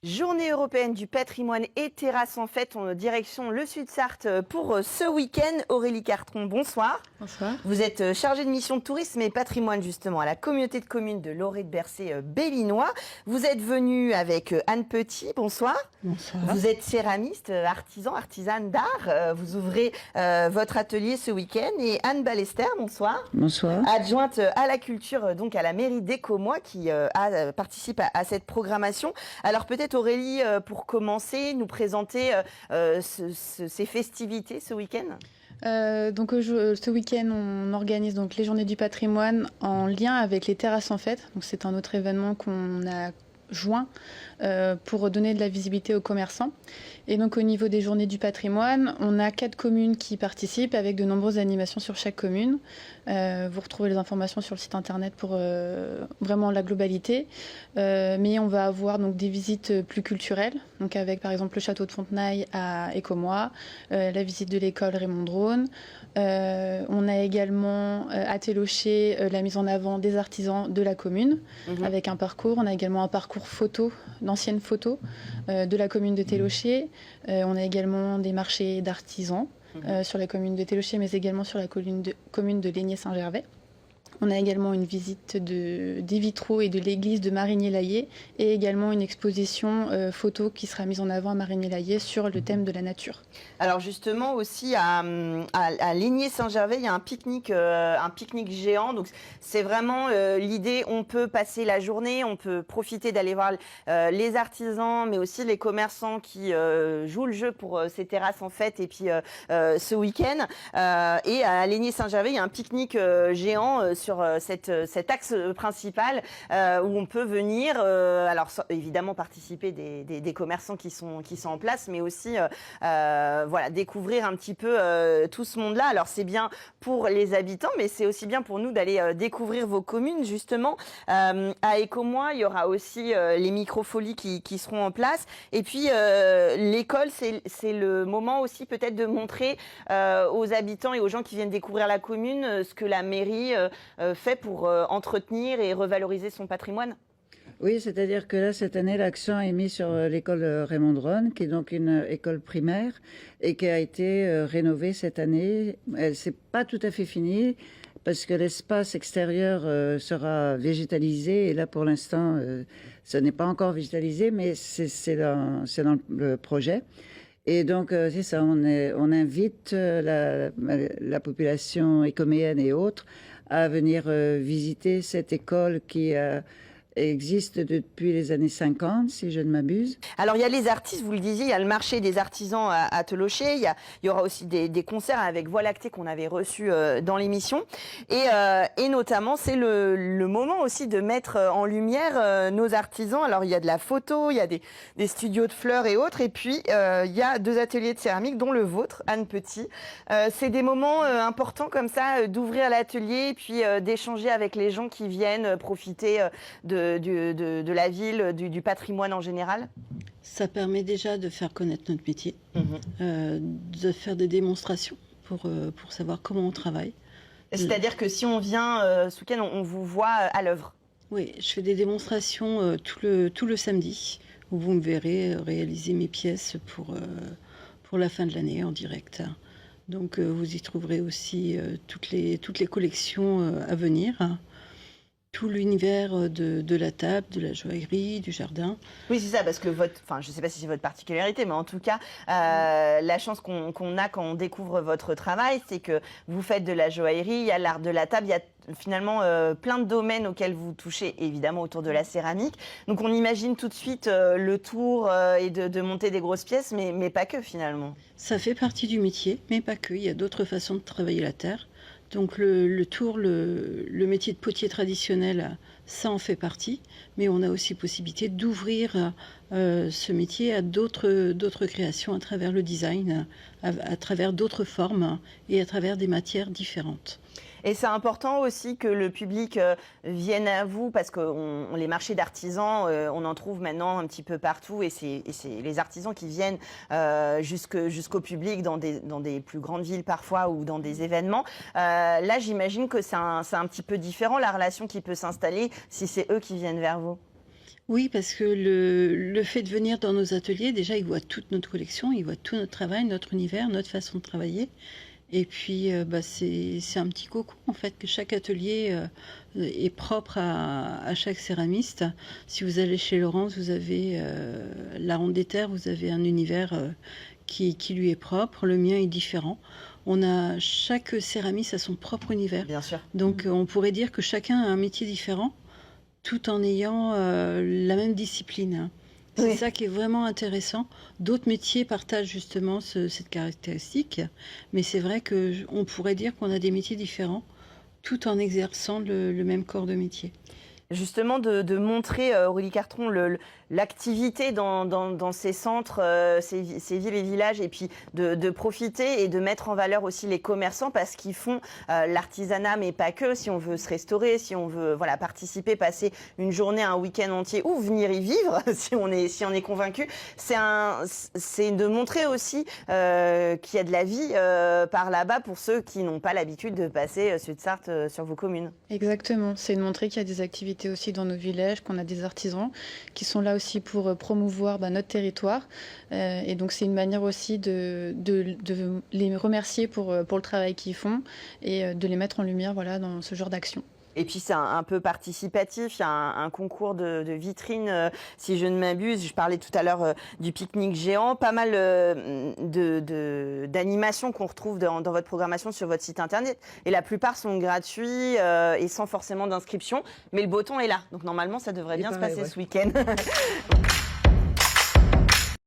Journée européenne du patrimoine et terrasse en fête en direction le Sud-Sarthe pour ce week-end. Aurélie Cartron, bonsoir. Bonsoir. Vous êtes chargée de mission de tourisme et patrimoine justement à la communauté de communes de Loré de Bercé Bellinois. Vous êtes venue avec Anne Petit, bonsoir. Bonsoir. Vous êtes céramiste, artisane d'art. Vous ouvrez votre atelier ce week-end. Et Anne Ballester, bonsoir. Bonsoir. Adjointe à la culture, donc à la mairie d'Écomois qui participe à cette programmation. Alors peut-être Aurélie, pour commencer, nous présenter ces festivités ce week-end. Ce week-end, on organise donc les Journées du patrimoine en lien avec les terrasses en fête. Donc c'est un autre événement qu'on a joint pour donner de la visibilité aux commerçants. Et donc au niveau des Journées du patrimoine, on a 4 communes qui participent avec de nombreuses animations sur chaque commune. Vous retrouvez les informations sur le site internet pour vraiment la globalité. Mais on va avoir donc des visites plus culturelles, donc avec par exemple le château de Fontenailles à Écomois, la visite de l'école Raymond Drône. On a également à Télocher la mise en avant des artisans de la commune avec un parcours. On a également un parcours photo, d'anciennes photos de la commune de Télocher. On a également des marchés d'artisans sur la commune de Télocher, mais également sur la commune de Lénier-Saint-Gervais. On a également une visite des vitraux et de l'église de Marigny-Laillé et également une exposition photo qui sera mise en avant à Marigny-Laillé sur le thème de la nature. Alors justement aussi à Lénier-Saint-Gervais, il y a un pique-nique géant. Donc c'est vraiment l'idée, on peut passer la journée, on peut profiter d'aller voir les artisans, mais aussi les commerçants qui jouent le jeu pour ces terrasses en fête et puis ce week-end. Et à Lénier-Saint-Gervais, il y a un pique-nique géant sur cet axe principal où on peut venir, évidemment participer des commerçants qui sont en place, mais aussi voilà, découvrir un petit peu tout ce monde-là. Alors c'est bien pour les habitants, mais c'est aussi bien pour nous d'aller découvrir vos communes justement. À Écomois, il y aura aussi les microfolies qui seront en place. Et puis l'école, c'est le moment aussi peut-être de montrer aux habitants et aux gens qui viennent découvrir la commune ce que la mairie fait pour entretenir et revaloriser son patrimoine. Oui, c'est-à-dire que là, cette année, l'accent est mis sur l'école Raymond Drône, qui est donc une école primaire et qui a été rénovée cette année. Elle s'est pas tout à fait finie parce que l'espace extérieur sera végétalisé et là, pour l'instant, ce n'est pas encore végétalisé, mais c'est dans le projet. Et donc, c'est ça, on invite la population écoméenne et autres à venir visiter cette école qui existe depuis les années 50, si je ne m'abuse. Alors, il y a les artistes, vous le disiez, il y a le marché des artisans à Telocher, il y aura aussi des concerts avec Voie lactée qu'on avait reçus dans l'émission. Et notamment, c'est le moment aussi de mettre en lumière nos artisans. Alors, il y a de la photo, il y a des studios de fleurs et autres. Et puis, il y a 2 ateliers de céramique, dont le vôtre, Anne Petit. C'est des moments importants comme ça, d'ouvrir l'atelier et puis d'échanger avec les gens qui viennent profiter de la ville, du patrimoine en général. Ça permet déjà de faire connaître notre métier, de faire des démonstrations pour savoir comment on travaille. C'est-à-dire que si on vient ce week-end, on vous voit à l'œuvre. Oui, je fais des démonstrations tout le samedi, où vous me verrez réaliser mes pièces pour la fin de l'année en direct. Donc vous y trouverez aussi toutes les collections à venir. Tout l'univers de la table, de la joaillerie, du jardin. Oui, c'est ça, parce que je ne sais pas si c'est votre particularité, mais en tout cas, la chance qu'on a quand on découvre votre travail, c'est que vous faites de la joaillerie, il y a l'art de la table, il y a finalement plein de domaines auxquels vous touchez, évidemment autour de la céramique. Donc on imagine tout de suite le tour et de monter des grosses pièces, mais pas que finalement. Ça fait partie du métier, mais pas que. Il y a d'autres façons de travailler la terre. Donc le tour, le métier de potier traditionnel, ça en fait partie, mais on a aussi possibilité d'ouvrir ce métier à d'autres créations à travers le design, à travers d'autres formes et à travers des matières différentes. Et c'est important aussi que le public vienne à vous, parce que les marchés d'artisans, on en trouve maintenant un petit peu partout, et c'est les artisans qui viennent jusqu'au public dans des plus grandes villes parfois, ou dans des événements. Là, j'imagine que c'est un petit peu différent, la relation qui peut s'installer si c'est eux qui viennent vers vous. Oui, parce que le fait de venir dans nos ateliers, déjà, ils voient toute notre collection, ils voient tout notre travail, notre univers, notre façon de travailler. Et puis, c'est un petit cocon, en fait, que chaque atelier est propre à chaque céramiste. Si vous allez chez Laurence, vous avez la Ronde des Terres, vous avez un univers qui lui est propre. Le mien est différent. Chaque céramiste a son propre univers. Bien sûr. Donc, on pourrait dire que chacun a un métier différent, tout en ayant la même discipline, hein. C'est ça qui est vraiment intéressant. D'autres métiers partagent justement cette caractéristique, mais c'est vrai qu'on pourrait dire qu'on a des métiers différents tout en exerçant le même corps de métier. Justement, de montrer, Aurélie Cartron, l'activité dans ces centres, ces villes et villages, et puis de profiter et de mettre en valeur aussi les commerçants parce qu'ils font l'artisanat, mais pas que. Si on veut se restaurer, si on veut participer, passer une journée, un week-end entier ou venir y vivre, si on est convaincu, c'est de montrer aussi qu'il y a de la vie par là-bas pour ceux qui n'ont pas l'habitude de passer Sud-Sarthe sur vos communes. Exactement, c'est de montrer qu'il y a des activités aussi dans nos villages, qu'on a des artisans qui sont là aussi pour promouvoir notre territoire. Et donc c'est une manière aussi de les remercier pour le travail qu'ils font et de les mettre en lumière dans ce genre d'action. Et puis c'est un peu participatif, il y a un concours de vitrines, si je ne m'abuse. Je parlais tout à l'heure du pique-nique géant, pas mal d'animations qu'on retrouve dans votre programmation sur votre site internet. Et la plupart sont gratuits et sans forcément d'inscription, mais le beau temps est là. Donc normalement ça devrait bien se passer ce week-end.